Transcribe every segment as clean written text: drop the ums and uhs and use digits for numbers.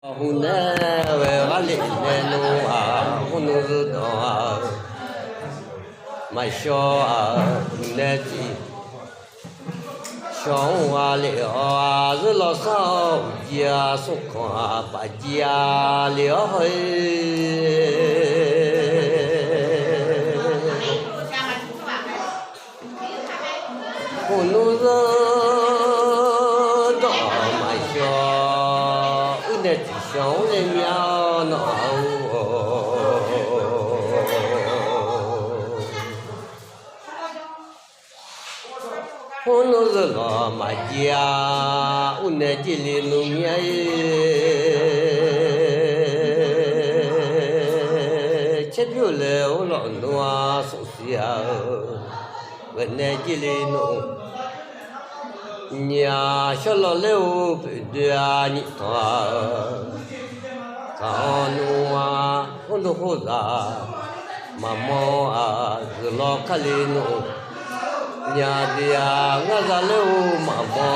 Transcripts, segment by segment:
Huna về gale nenu hunu do mai sho neji shong wa le a lo sao ya su kwa ba ya le hoi hunu do mai sho neji shong le miao no hunu lo ma ya une ji le nu mia che piu le o lo noa so sia une ji le nu nhà cho lo leo về ni ta kanua ondo hoza mamo lo kalino nhà dia ngaza leo mamo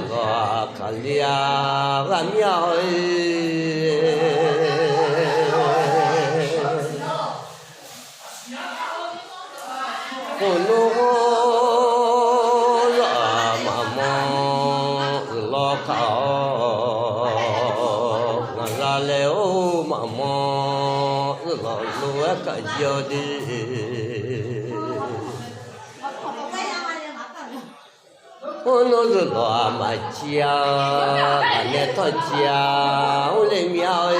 lo kalia ramya cả giờ đi nó rồi lo mà chia là nghe thôi chia lên nhau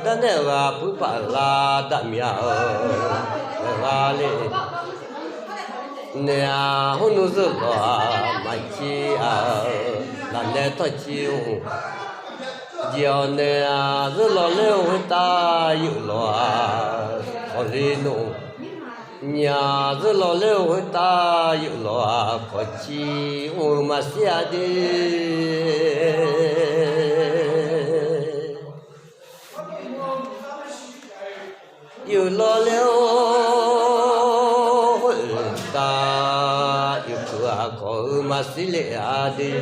ta này là bữa bà la đam nhau là lên nè nó rồi lo mà chia là nghe thôi chiều giờ này rất lo leo ta yêu lo có lý nụ nhà rất lo leo ta yêu lo có chi mà xia đi yêu lo leo ta yêu cửa có mà xí lệ đi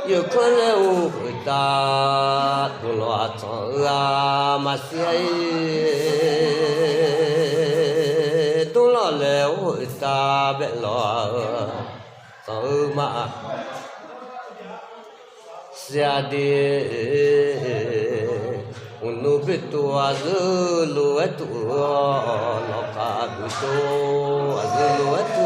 yêu con leo ta tu lo cho mà say tu lo leo ta bé lo cho mà xa đi unu betu azulu etu lo ka betu azulu etu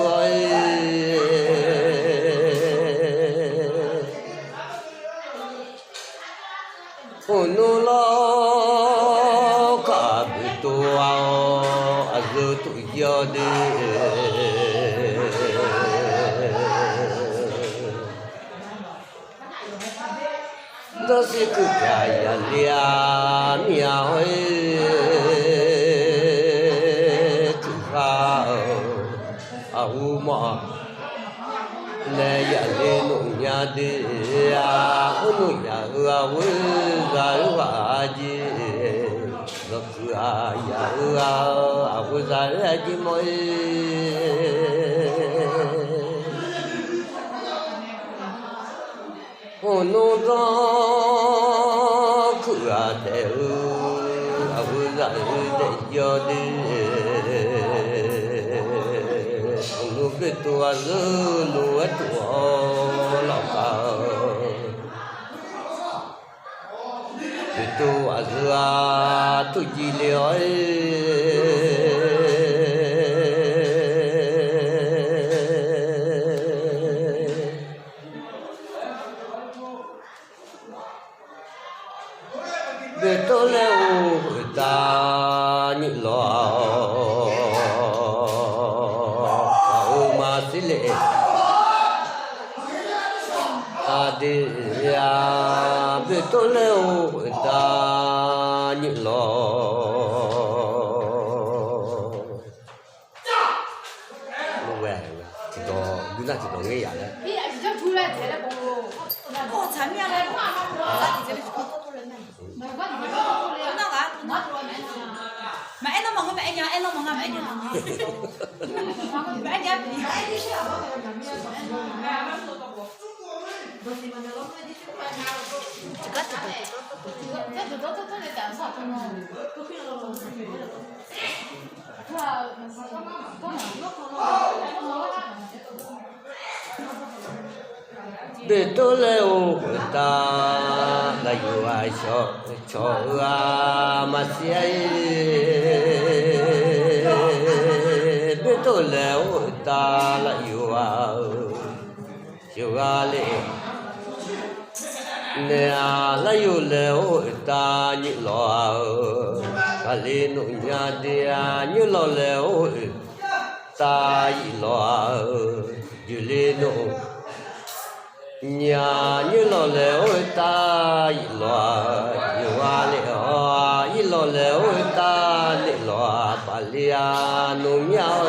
unu lo ka betu azutu yode dosi ku kaya lia miao ku ha au ma le ya le no nya de ya unu ya wa ga wa ji lo ku ya wa za ya ji moi unu do ku de wa za de yo de unu betu azulu etu lo ka betu azua tu ji le betu leo ta ni lo sile adia betoleo ta ni lo về thì đó đúng là chỉ có nghe vậy đấy bây giờ chỉ cho chú lại thế là cô chán miệng đấy thì sẽ có tốt lên này mà em nó mong em nhớ Bê tô lê ô ta là yêu ai cho mà xia bê tô lê ô ta là yêu lê nè là yêu lê ô ta như lò cả lê nụ nhà đia như lò lê ô ta như lò như lê nụ nhà như lò lèo ta y lò như hoa lèo y lò lèo ta lệ lò bà lia nụ nhau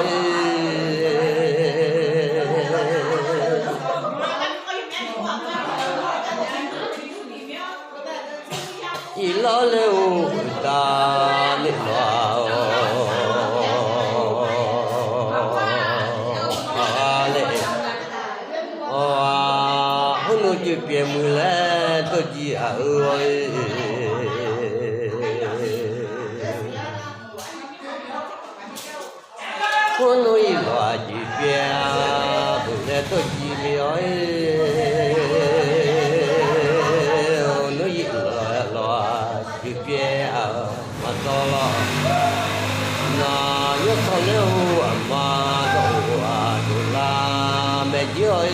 y lò lèo ta lệ lò chữ biển mưa lẽ tôi chỉ ơi con nuôi loài chữ biển mưa lẽ tôi chỉ miỏi nuôi loài chữ biển mà to lo na nhớ thằng lêu mà đâu là mẹ chơi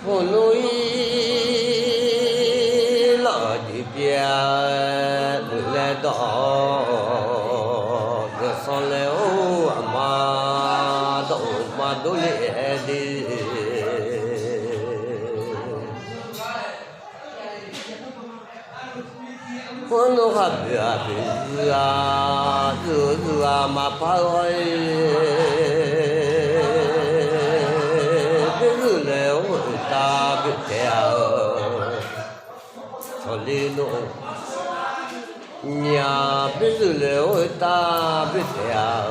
con núi lọ đi bia mưa lẽ đỏ ngờ son léo mà đổ lệ đi con nó hấp bia mà phá ơi ta biết theo cho lên nụ nhà biết rồi liệu ta biết theo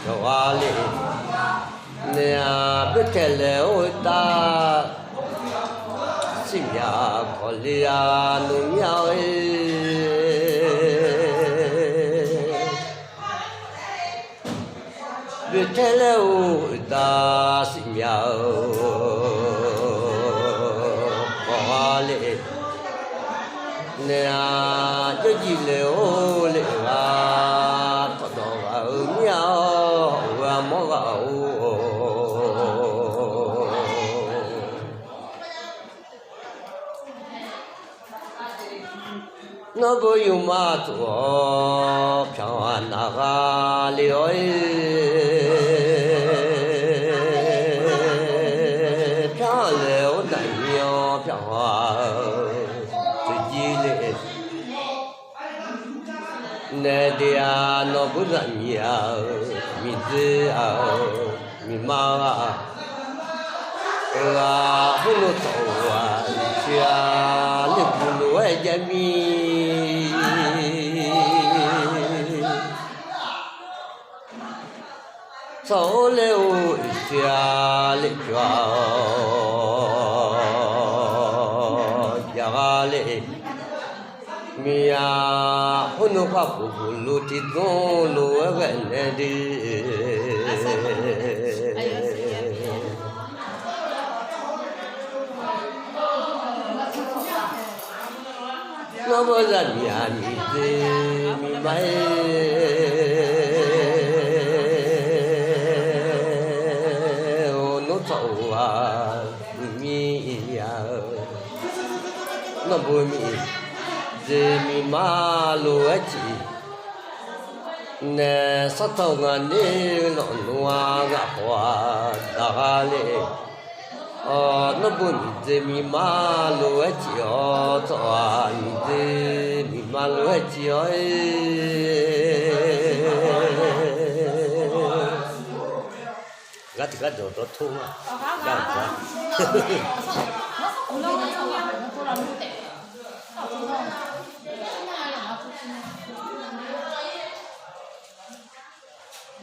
cho qua lên nhà biết theo liệu ta xin nhà có lia nụ nhau biết theo liệu ta xin nhau nè cho gì liệu lệ và có đồ ở nhau và mó gạo nó bơi mà tụi chọn naga liệu chọn liệu đại nhau chọn nè dia nó bút ra nhiều mi dư mi ma hôn nó thầu chia lực bùn nuôi gia mi số lêu chia lực cho gia lệ mi hôn nó pháp của lũ thịt ngon lúa gần đi nó bao giờ nhà mi bay nó sầu mi nó bôi mi mi ma lúa chỉ nè sát thầu ngàn đi nó nuôi gạo hoa đào lệ nó buồn mi ma lúa chỉ cho mi ma lúa chỉ cá thì cá đồ đó thua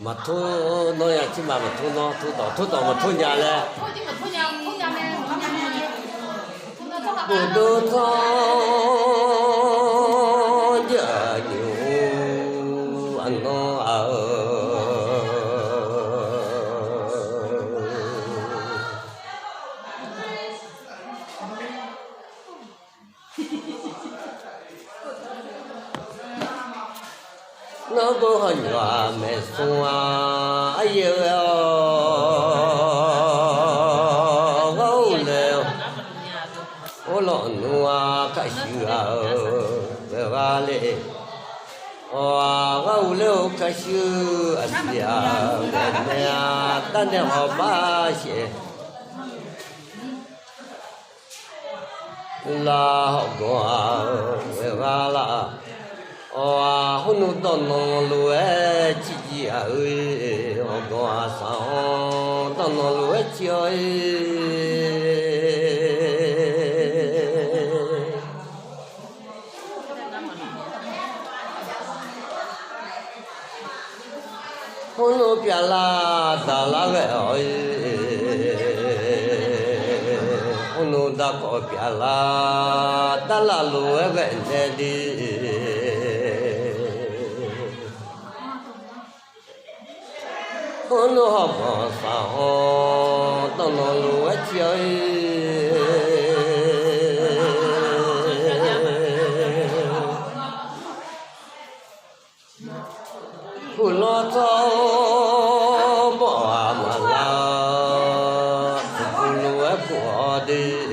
mà thua nói là chứ mà thua nó thua đó mà thua nhà lên bồ đô thọ giờ nhiều ăn nó nó bố hình hòa mẹ xung ai yêu gấu lều ô lọn nua cái sữa về va lệ gấu lều cái sữa anh già mẹ ta để họ ba sẽ là họ qua về va là hôm nay tao nấu lúa chỉ ơi họ qua sao tao nấu lúa chơi hôm nay bia la ta la cái ơi hôm nay ta có bia la ta la lúa cái đi nó học sao tao nó lúa chơi phụ lo cho bỏ mà la phụ lúa của đi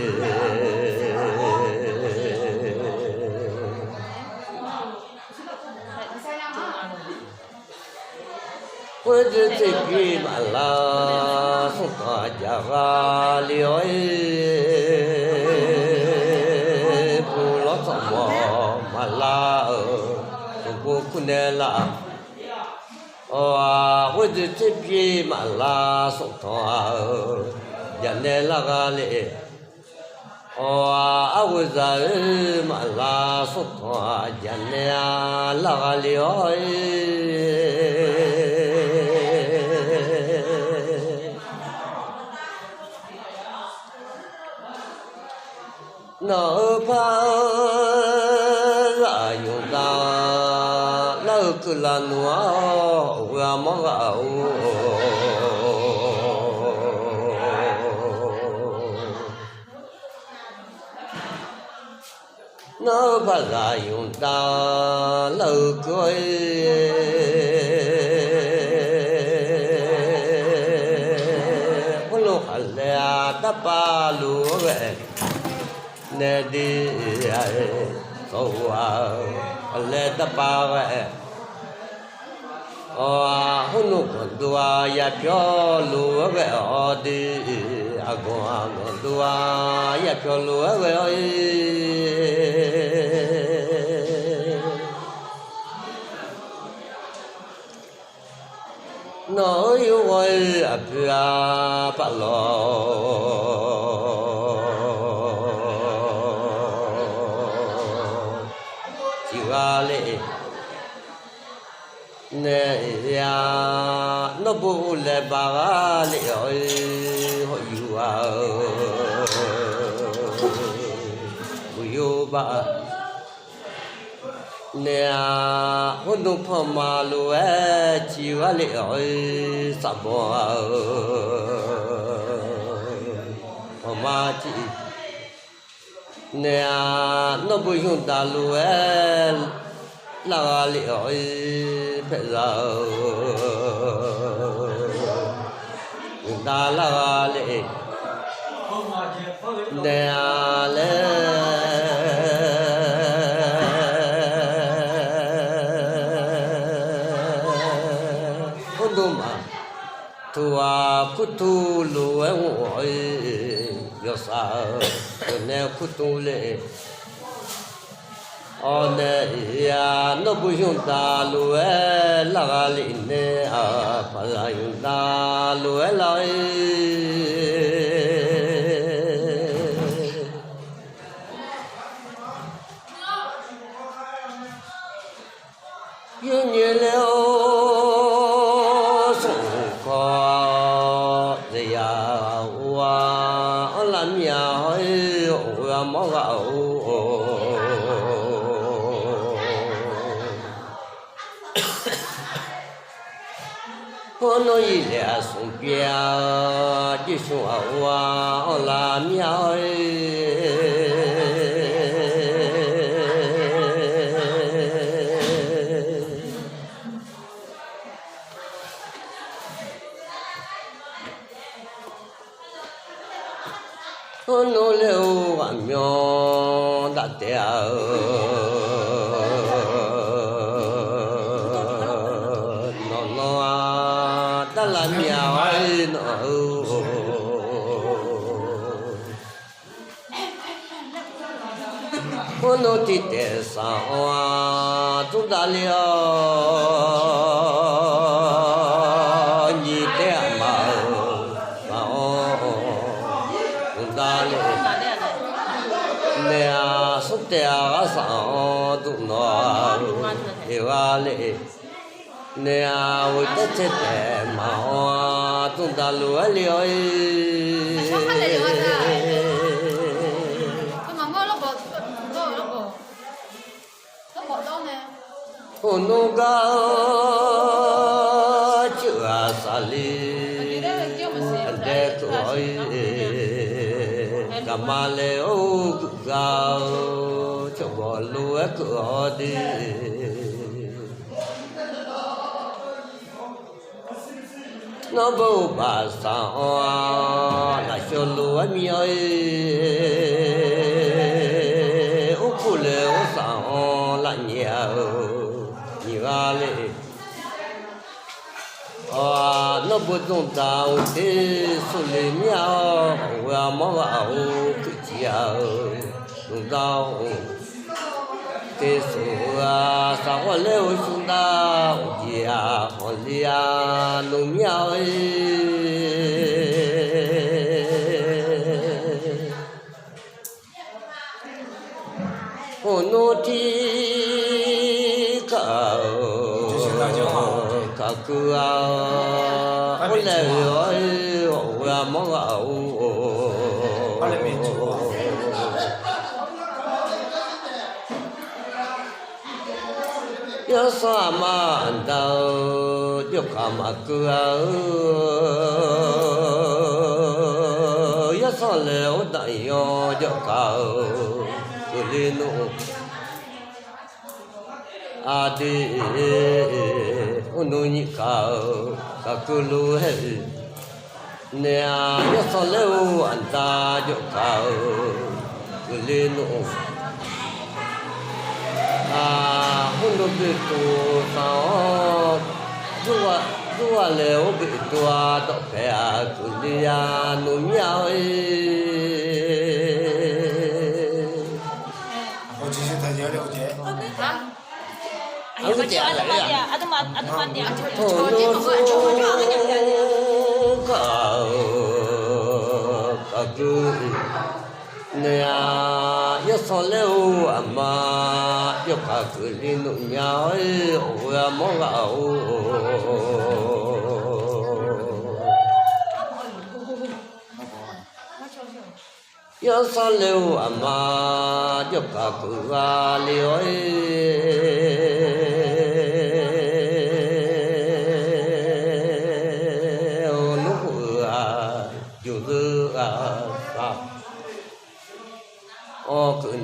với cái gì mà là không có giá ra lioi phụ lo cho mà là phụ phụ nè là với cái gì mà là không có giá nè là cái lệ bây giờ mà là không có giá nè là cái lioi nó phá ra dùng ta nó cứ là nó qua món gạo nó phá ra dùng ta nó cười có lúc là ta ba lúa về nè đi câu lê ta ba vậy hôm nay còn đua ya cho lúa vậy đi còn đua ya cho lúa vậy nói ơi à bà lo lệ nè nó bu lệ bà lệ ơi họ yêu bà nè hôm nay phong mà lúa chiều lệ ơi sắp bỏ phong mà chị nè nó bùi hôn ta lúa là liệu phải giờ ta là lệ nè hôm đó mà thua kutu lúa ngồi giờ sao nè kutu lệ 哦那呀，那不用打路哎，那个里呢啊，把那用打路哎来。有年了，送花子呀，我拉面哎，我毛个哦。我那一来送边，就说我拉面哎。我努了万苗大掉，啊，大拉苗哎我努的得上啊，做大了，你的嘛。nè xúc tèo sao tụng nó yêu lệ nè vui tết tết mà tụng ta lúa liêu hôn ga chưa xa li để tuổi mà leo gạo cho bỏ lúa cửa đi nó bầu bà sao là cho lúa miêu úc phụ leo sao là nhiều lệ nó bút trong tàu thế số lên nhau và mong vào cứ chiều trong tàu thế số sao leo xuống tàu chiều họ lia nung nhau hồ nô thi cầu cả cửa ôi lệ ơi ôi mong ảo yo sa ma đau yo kama cửa yo sa lệ đại yo yo cầu lên nụ adi ununi kau kakulu hei nea yo soleu anta yo kau kulinu hunu bitu sao dua leu bitu do pea kulia nu miao Aduh dia, aduh mati. nè yo soleu ama yo kakulinu nyai o mongao yo soleu ama yo kakulalioi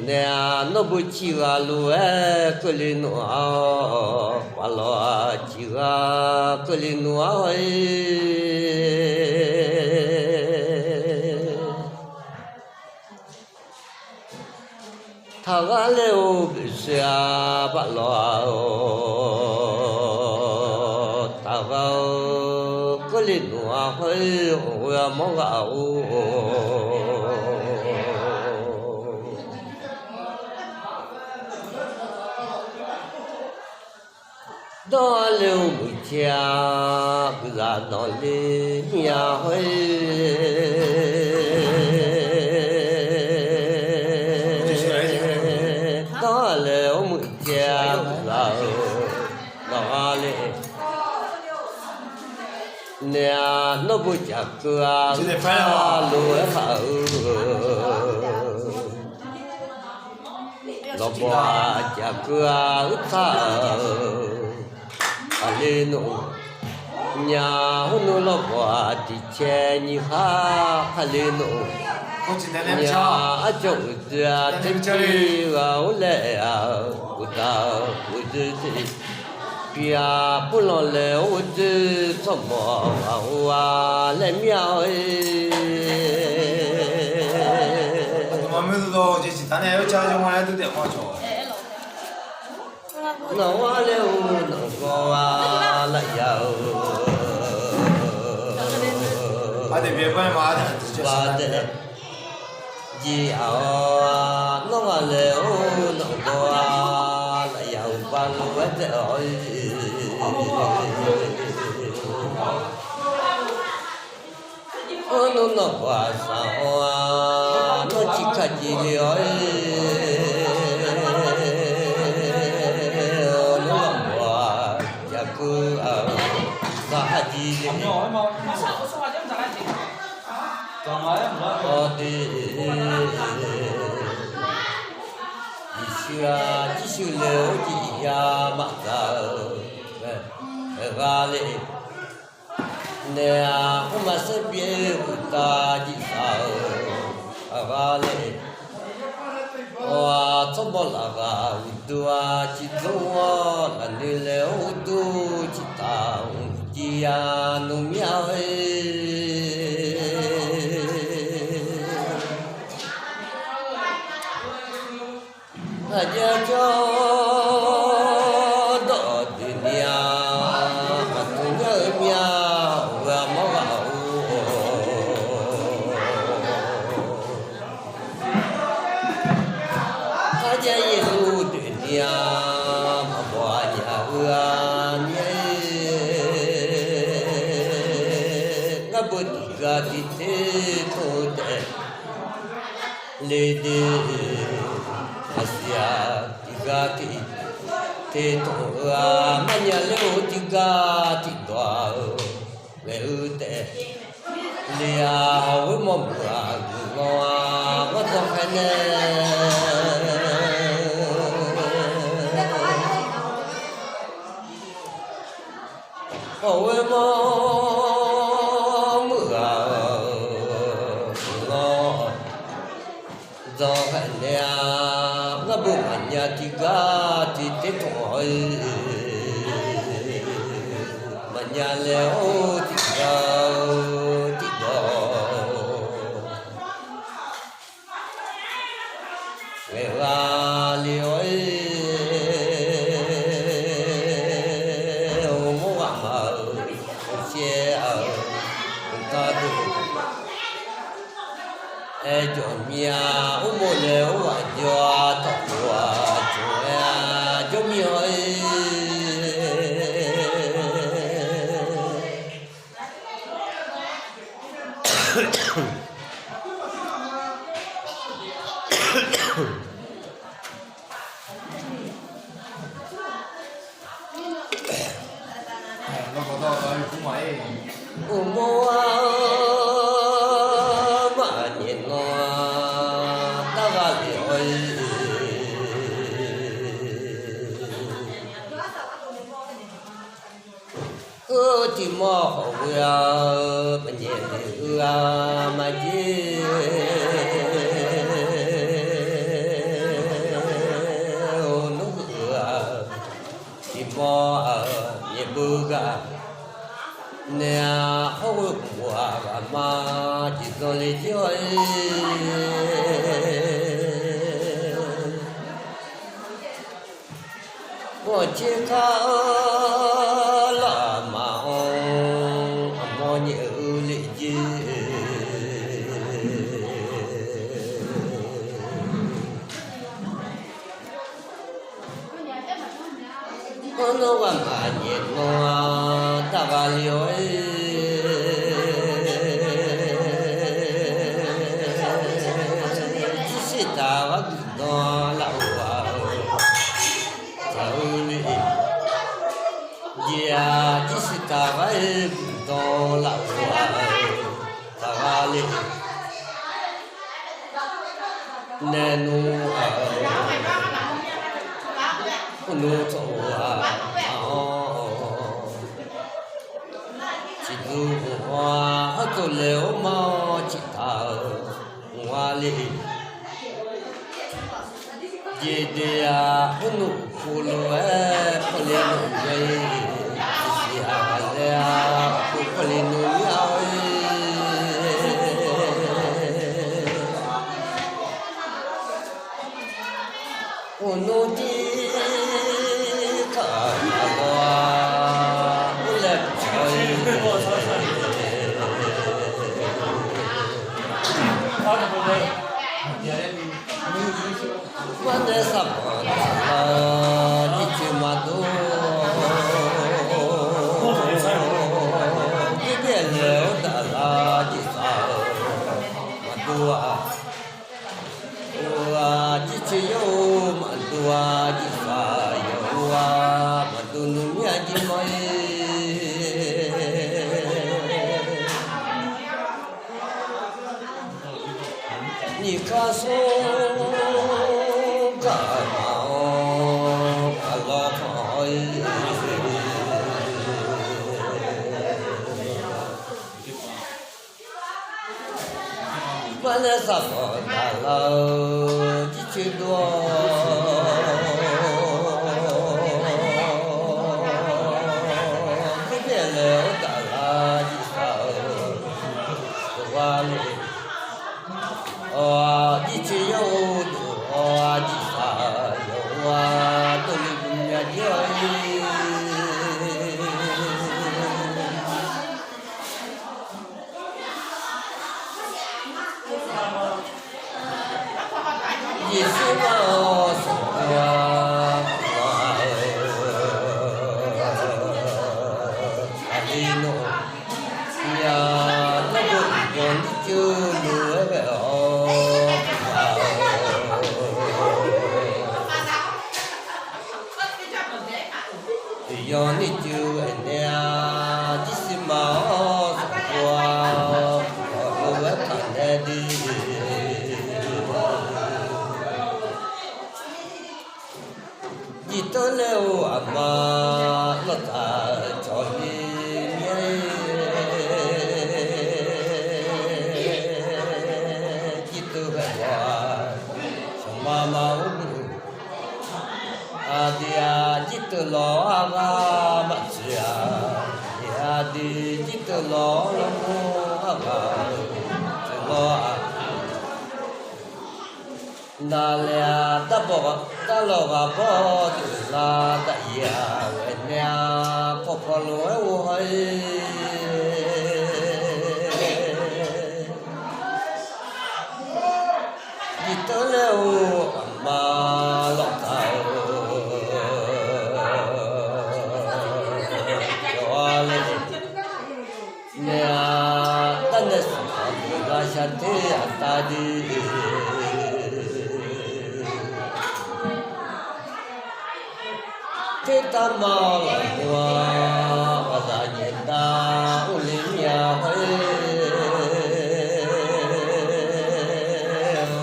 nè nó bự chi gà lúa cơ li nua và lo chi gà cơ li nua ấy thà gà leo bị xia và lo thà gà cơ li nua ấy ôi mong gạo đó lưu mùi cha cứ ra đó đi nhà hơi đó lưu mùi cha cứ ra đó đi nè nó bùi cha cửa lúa hậu nó bỏ cha cửa thở lên nụ nhà hôn nó bỏ thì che như ha lên nụ nhà chỗ ra trên đi vào lệ của ta của tư bia bún lò lệ của tư sắm mỏ vào lệ miao 마음에도 이제 단에 여차 정말 해도 돼 맞죠. nó hoa liêu nó qua lại giàu 아들 몇 번에 맞아. và để gì ảo nó hoa liêu nó qua lại giàu và lúc ấy rồi nó qua sao nó chỉ cả gì liêu chỉ sự liều chỉ mặc giờ ga lệ nè hôm mà sẽ biết ta chỉ sợ ga lệ trong bao là ga tua chỉ tua là đi liều tu chỉ tao chỉ nung nhau hanya jodoh dunia hatinya wa mau hanya itu dunia membuatnya uangnya ngabut gati itu deh lede Asia tiga ti te to manya leo tiga ti doa leo te lia hoi mom ra ngoa wa to khane hoi mom ra ngoa do khane bukannya tiga titik toy menyaleo tiga tiga lewalioi mua mờ xe ở ta được chọn nhà mua leo và cho tập của chúng như ơi nó có to tới cũng mấy. mua mà nhìn nó ta ga lioi chỉ mò hậu mà nhìn mà chỉ nó chỉ mò nhẹ bự gà nè hậu quả mà chỉ còn lấy chơi một chiếc khá là mạo mò nhớ lệ gì nó còn mà 노아 다갈리오 지시다가 노라와 자우리 야 지시다가 노라와 다갈리 내노아 노토아 지두와 하톨레오마 지타 와리 제데야 후누 폴로에 폴레노 지아갈레아 폴레노야오이 오노디 Quando essa banda de Timador que beleza da lá de sal Madua Ua de tio Madua de saia Ua Madunu minha de mãe Nicaso Vanessa Fodalo de Tidor que beleza da lá de sal Vale Oh, de tio oh, de saio oh, do minha de oi Yoni tu enia disima kwa kwa kanedi Ditoleo ama lota choli Gitu gawa mama Adia jitlo aga macia adi jitlo lomo aga jitlo dalia tapo taloga po la da ya wenya popolo hai jitlo ma lo Shante atadi Teta malwa Azanyenda ulinya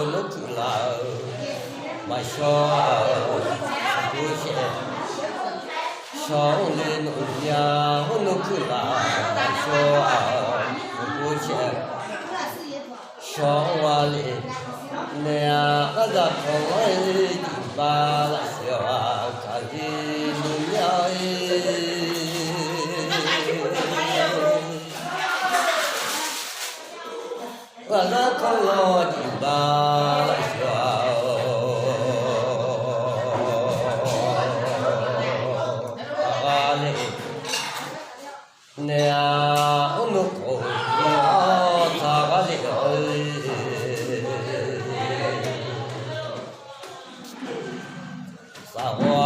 Olukula Masho Bushe Shaolin ulinya Olukula Masho Bushe Shawali Nea Ada Kawai Bala Sewa Kali Nuyai Bala Kawai Bala Sewa Kali Nea Unuko Sawa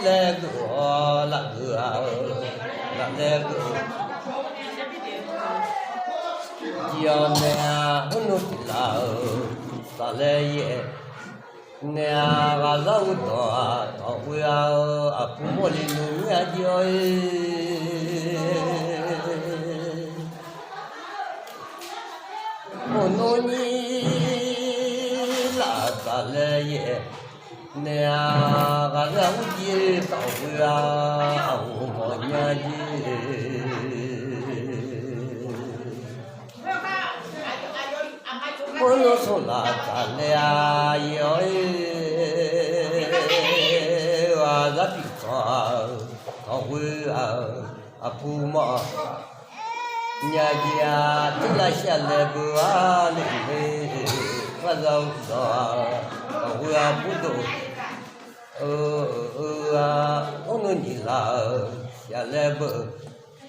lê cửa là lê cửa chiều nè hôn nụ chỉ là lê ye nè và dâu tòa tòa quê à phụ mô lì nụ nhà chơi hôn nụ nhi là lê ye nè và dâu ye tòa quê à phụ mô nhà chơi hôn nụ số là lê ye và rất là có vui à phụ mọ nhà già tức là sẽ lệ bữa lên và giàu đó có vui à phụ đồ ông nói gì là sẽ lệ bữa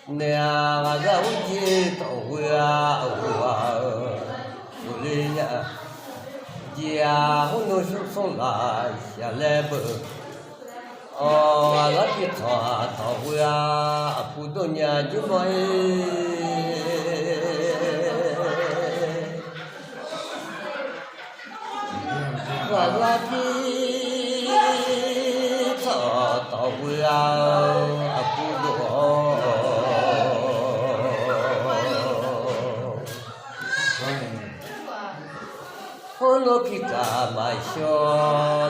nè và giàu gì có vui à phụ lên nhà già ông nói số là sẽ lệ bữa rất biết thọ vui à phụ đồ nhà chứ mấy và rất biết thọ vui à phụ đồ hôn nó khi cả mai cho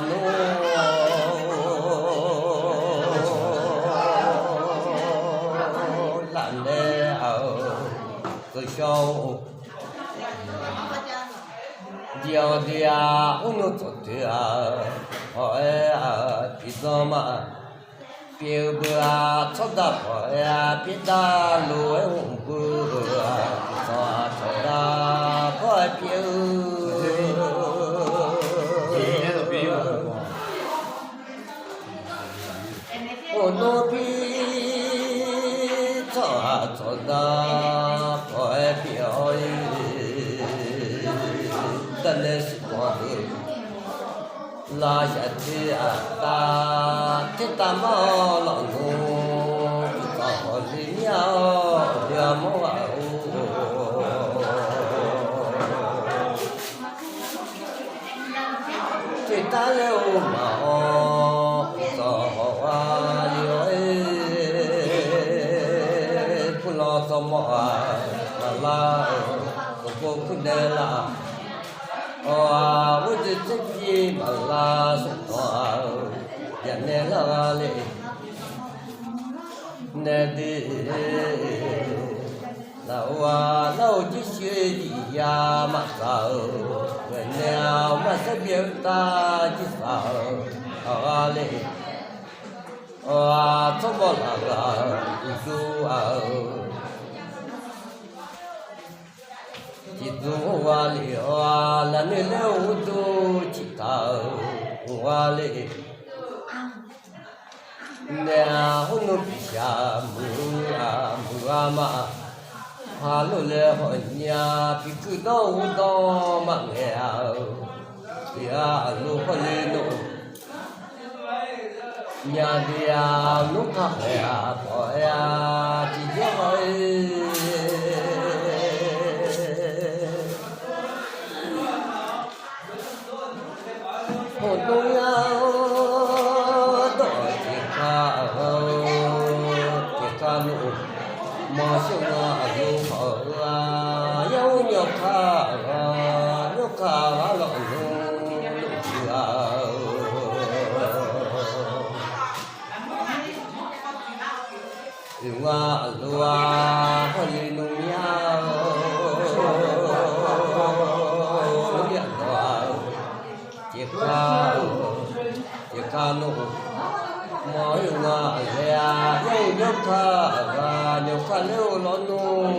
show điều dia unu totia hỏi thì do mà biểu bữa cho ta hỏi biết ta lúa hùng bữa cho ta hỏi biểu unu biết cho ta la ya ti ta ti ta ma la no ta ho li nya ya mo wa ti ta le o ma o ta ho wa li o pu lo to mo la ko ku de la vô tình chấp gì mà là sự tỏa nhận nè là lệ nè đi là lâu chỉ suy gì ya mà sao người nào mà sẽ biết ta chỉ sao lệ không bỏ là du chỉ tu hoa lệ là nơi lâu tu chỉ thở hoa lệ nè hôn nụ bia mưa mà hà lô lệ hỏi nhà thì cứ đâu đó mà nghe bia lô hoa lệ nụ nhà bia lúc khác lệ hỏi chỉ biết hỏi hồn đông nhau đôi chiếc ca nụ mà sung lu hở yêu nhọc khá lọ nụ chiều hoa lúa hơi nụ nhau chiếc ca nụ mỗi ngày lẽ nhóc ca lêu lo nụ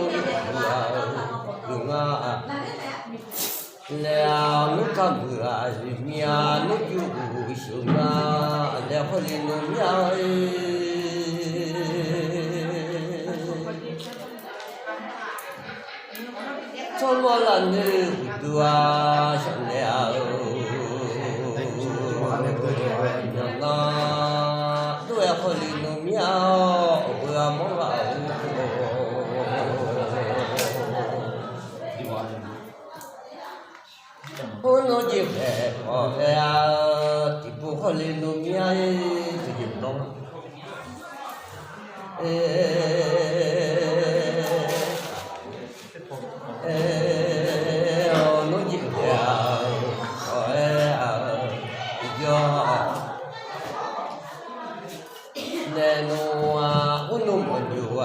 lẽ lúc ca mưa nhà lúc du sương lẽ hơi nụ nhau cho lo là nữ đua chẳng lẽ họ lên nụ nhai thì hiểu đông nó dịu dàng nè nó hôn nó một nhiều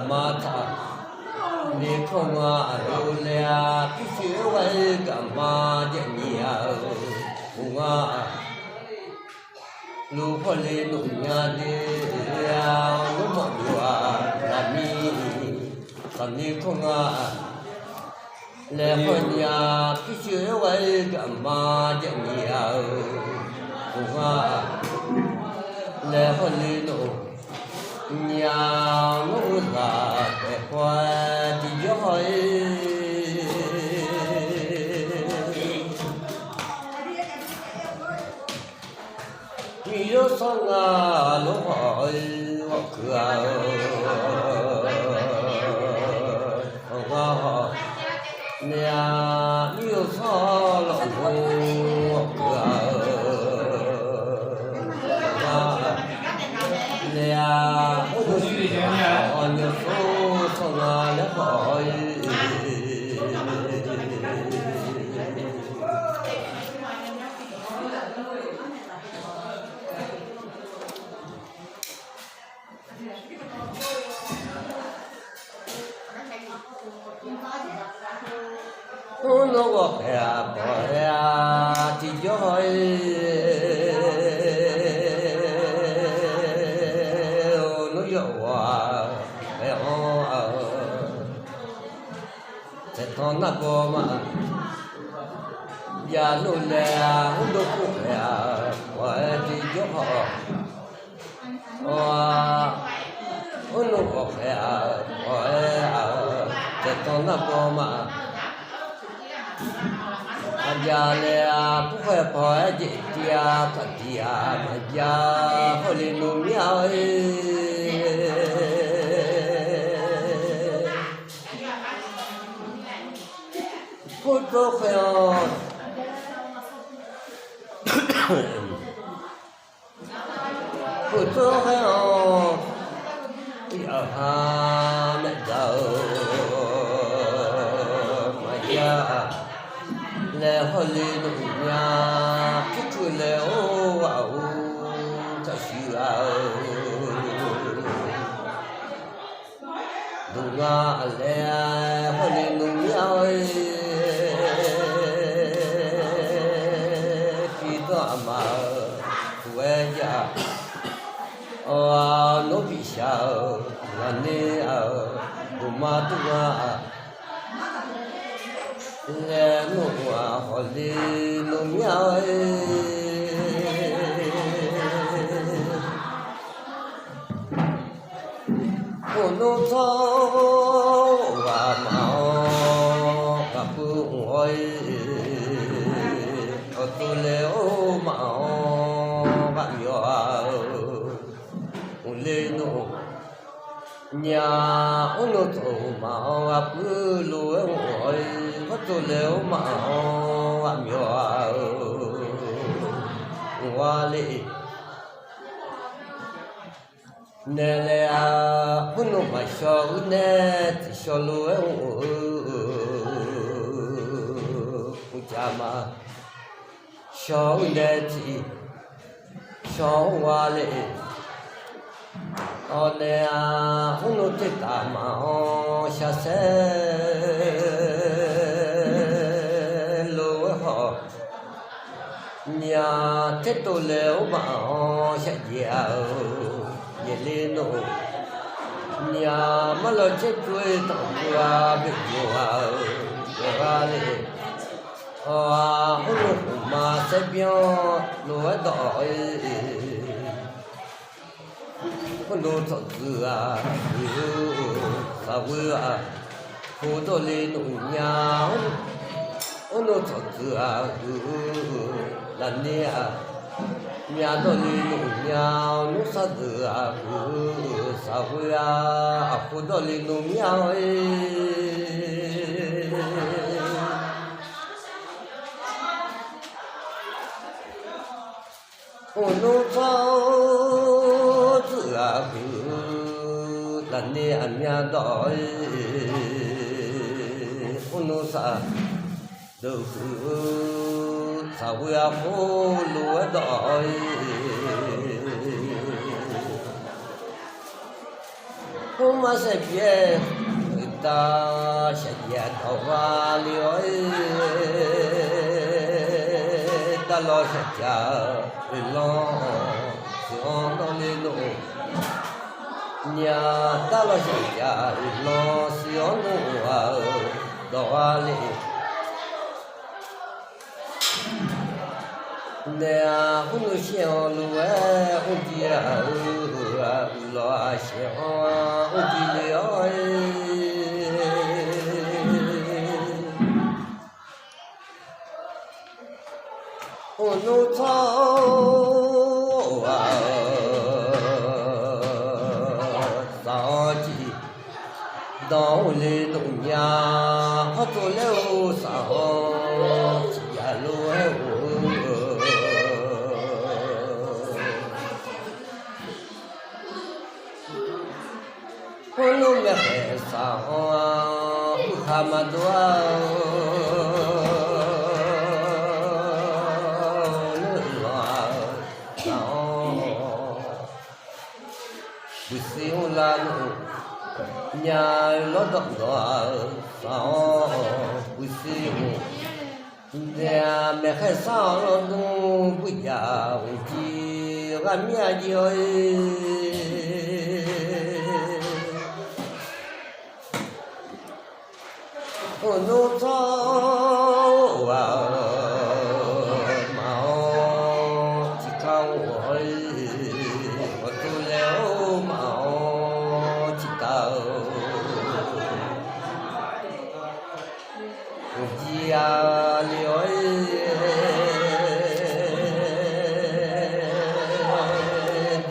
mà ta đi không đâu lẽ cái chữ vậy cả mà dễ nhiều cũng lu họ lên nụ nhà đi nó một nhiều làm đi không lẽ họ nhà cái chữ vậy cả mà dễ nhiều cũng lẽ họ lên nụ nhà nó là để qua thì giỏi nhiều sang nó hỏi cửa họ nhà nhiều sang nó cửa on your phone from the boy. Oh no, what boy, con nó có mà giờ luôn là không được cũng là phải đi giúp họ ông nó có phải con nó có mà giờ là cũng phải gì tia thật tia mà giờ hồi lên nung nhau Phút chốc heo Phút chốc heo giờ hà mẹ giàu mà giờ lẽ hồi lên nhà cái chuối lẽo vào ta xíu đúng lẽ hồi lên nhà mà quê nhà nó bị sao là nè mà tôi lẽ nó họ đi nó nhau nó thâu và màu gặp ngồi tôi leo màu bạn nhỏ lên nụ nhà nó thâu màu gặp lúa ngồi tôi leo màu bạn nhỏ qua lệ nè lẽ nó mà cho nè thì cho lúa cha mà cho nè thì cho qua lệ nè nó chết ta mà xa xe lúa họ nhà chết tôi léo mà sẽ dẻo về lên nổ nhà mà lo chết tôi tổng qua biết nhiều ra lệ hôm mà sẽ biếu lúa đỏ con lúa thật dừa sao vừa phố tôi lên nổ nhà nó thật dừa là nè nhà tôi lên nổ nhau nó sao dừa sao vừa phố tôi lên nổ nhau 我路走自啊不，那你俺面到我路啥都是啥会啊不路到我嘛是别大些也到话了大老些家。long sion dans les noms nya ta lo ya long sion no do le ne hu no xian lu hu ji lo xian hu ji le我路走啊，早起到了东家，我做了啥？家路我路没黑啥，不看嘛多。nhà lo động đó sao buổi chiều nhà mẹ khai sao nó đúng buổi già chi gan nhà rồi ôi nó sao màu chỉ cao ơi và tôi léo màu chỉ tao gia liễu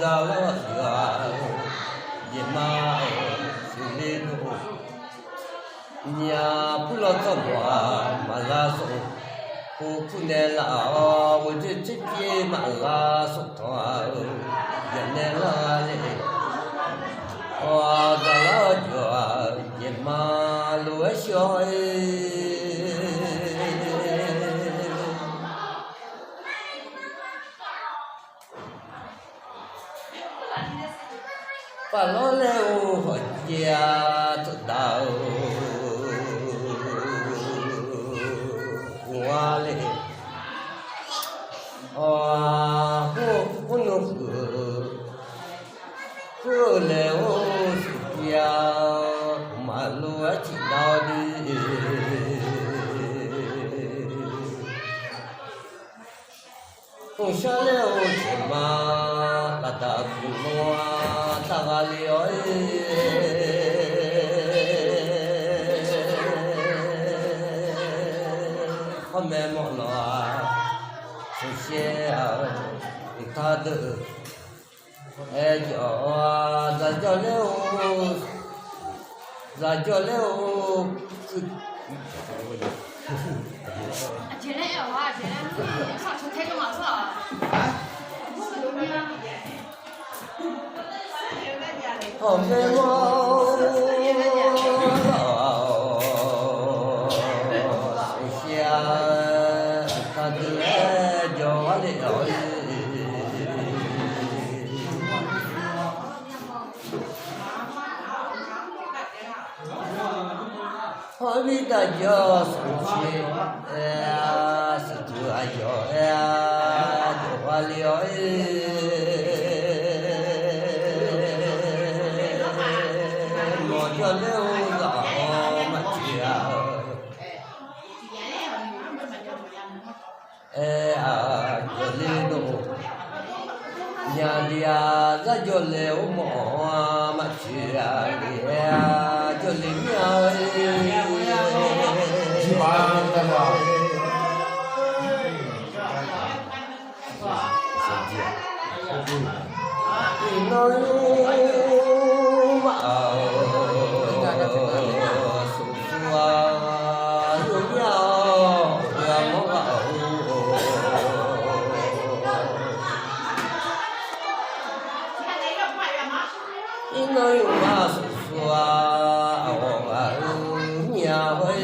đào gà ye ma xử lý đồ nhà phụ lo cho hòa mà la sổ phụ nè là với chiếc chiếc mà la sổ thoa nhận nè la lệ hòa đào gà ye ma lúa sôi và lo leo hỏi gia tự đạo hoa lệ hô nô hô leo gia mà lúa chỉ đau đi hô sa leo chỉ mà là ta cũng ta liễu hôm nay mọi người sẽ ta được ra cho leo姐嘞有啊，姐嘞，上车开个马车啊。hôm nay mọi sẽ ta được cho leo hỏi biết ta cho sự chuyện sự thừa cho liễu một cho liễu rõ mặt chia cho liễu nhà dia ra cho liễu mỏ mặt chia cho liễu nhau nói mà sụp xua hướng nhau là mong yêu mà xóa nhà hơi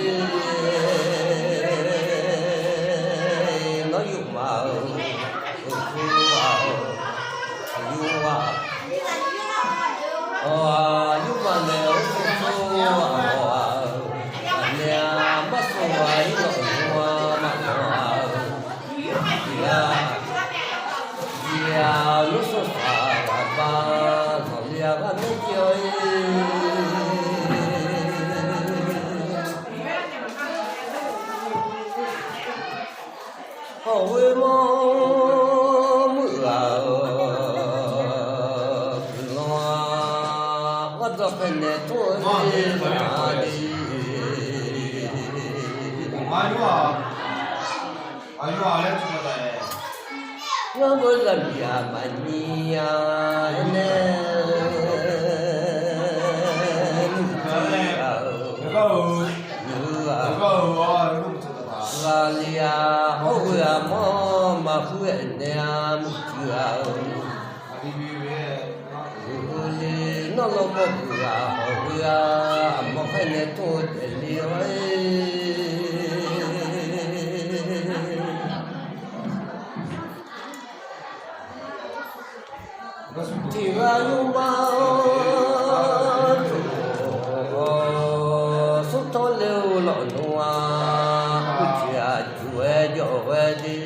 nó yêu mà yêu mà nếu nhà mất rồi lúc số phà ba thằng nhà ăn chơi hồi mơ mưa loa bắt đầu phải nè thôi đi nó mới làm nhà mà nia Galia hoa mo mà khuyên nhà mưa nó lo mo hoa mo phải nè thôi đi chỉ là yung bao số thô lưu lộn hoa chia chuối dội đi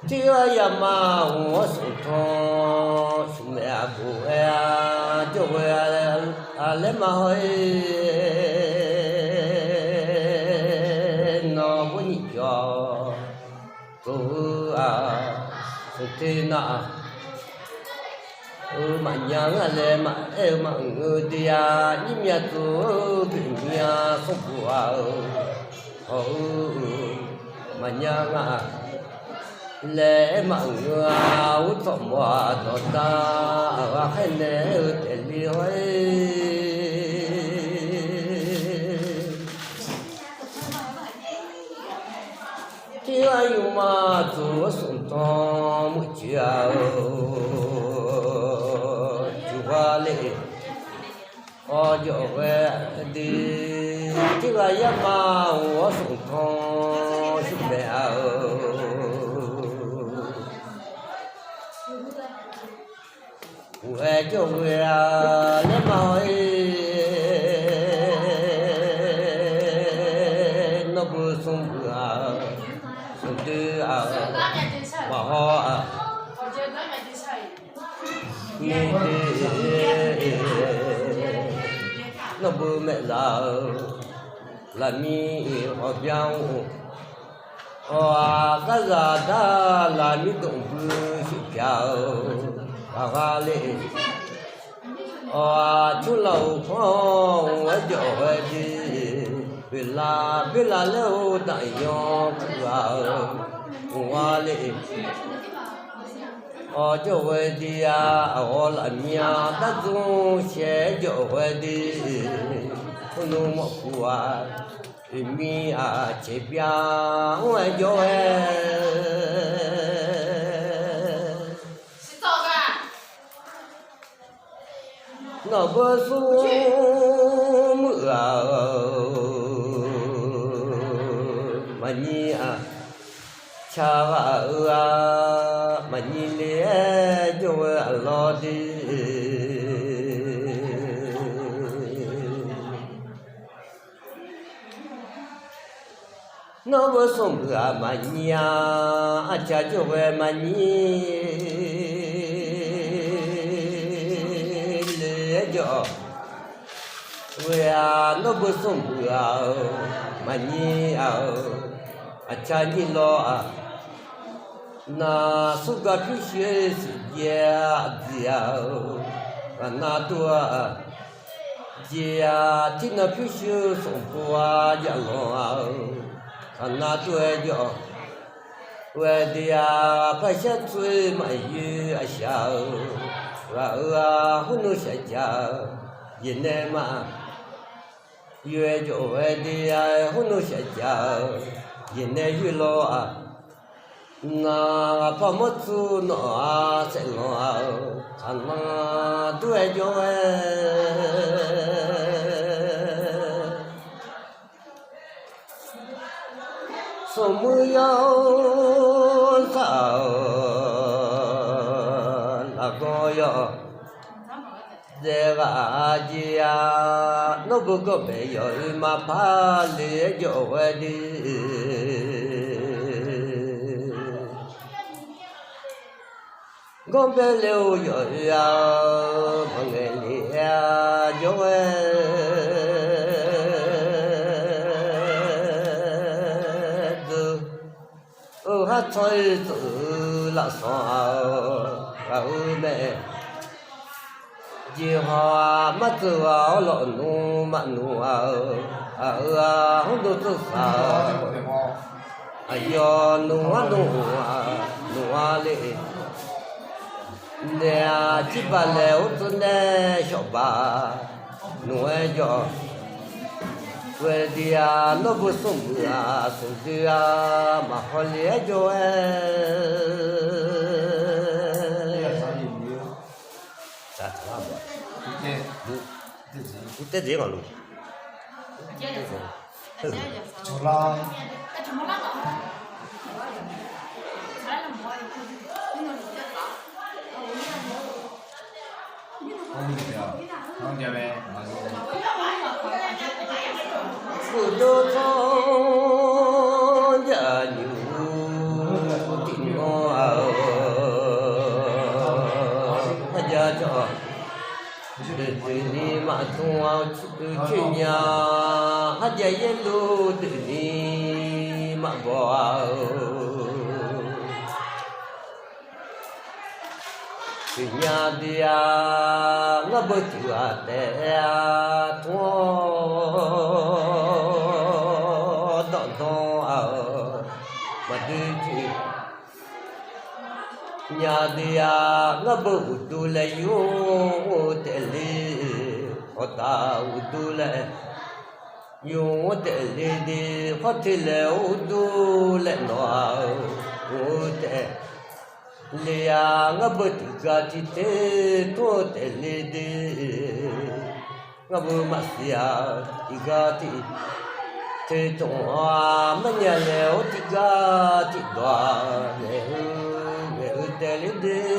chưa yam mà hoa số thô mẹ bùa dội lên mà hơi thế nào mà nhang lên mà em mà người tia nhím nhà tu kinh nhà không phù mà nhang lẽ mà người út phẩm hòa nó ta hay lẽ để liêu chia yêu mà chúa sủng to mũi chiều chúa lệ ở chỗ về đi chia yêu mà chúa sủng to sủng mẹ về chỗ về lên mỏi nó vừa sung vừa mà họ nó bơ mẹ già là mi họ nhau các già ta là mi động bơ sự chào và lệ chú lầu phong ở chỗ đi biết là lâu tại do hoa lệ ở chỗ về đi ở là nhà ta dùng xe chỗ về đi không một quả mi chế bia ngoài chỗ nó bơ xuống mưa mà nhỉ cha mà nhỉ lẽ cho lo đi nó bơ xuống mưa mà nhỉ cha cho về mà nhỉ lẽ cho về nó bơ xuống mưa mà nhỉ cha nhỉ lo na suga pishe ya diao na tua ya tina pishe songwa ya lo na tua yo we dia pa sha tui ma yu a sha ra hunu sha ja yin ma yue jo we dia hunu sha ja yin yu lo na pa mo tu no a se no a chana tu e jo e so mu yo sa la go yo de ga ji ya no bu go be yo ma pa le jo we di con bé liu rồi à mọi người đi à chỗ từ hát thôi từ là sao gạo mẹ chỉ hoa mắt từ áo lợn nu mặn nu không được từ sao ayo nu lệ nè chỉ bà leo tu nè cho bà nuôi cho quê dia nó bớt sung dia mà họ lẽ cho sao sao vậy cái gì còn luôn chúng la không giờ về phụ đô thôn giờ nhiều tình ngõ giờ cho từ đi mà thua từ chuyện nhà hát dây lu từ đi mà bỏ nhà dia ngã bơ chua té thua đọn thọ mà đi chữ nhà dia ngã bơ udu le yo te li ota udu le yo te li di phát le udu le no te Lia ngabut gati te to te le de ngabu masia igati te to manya le o tigati dwa le te le de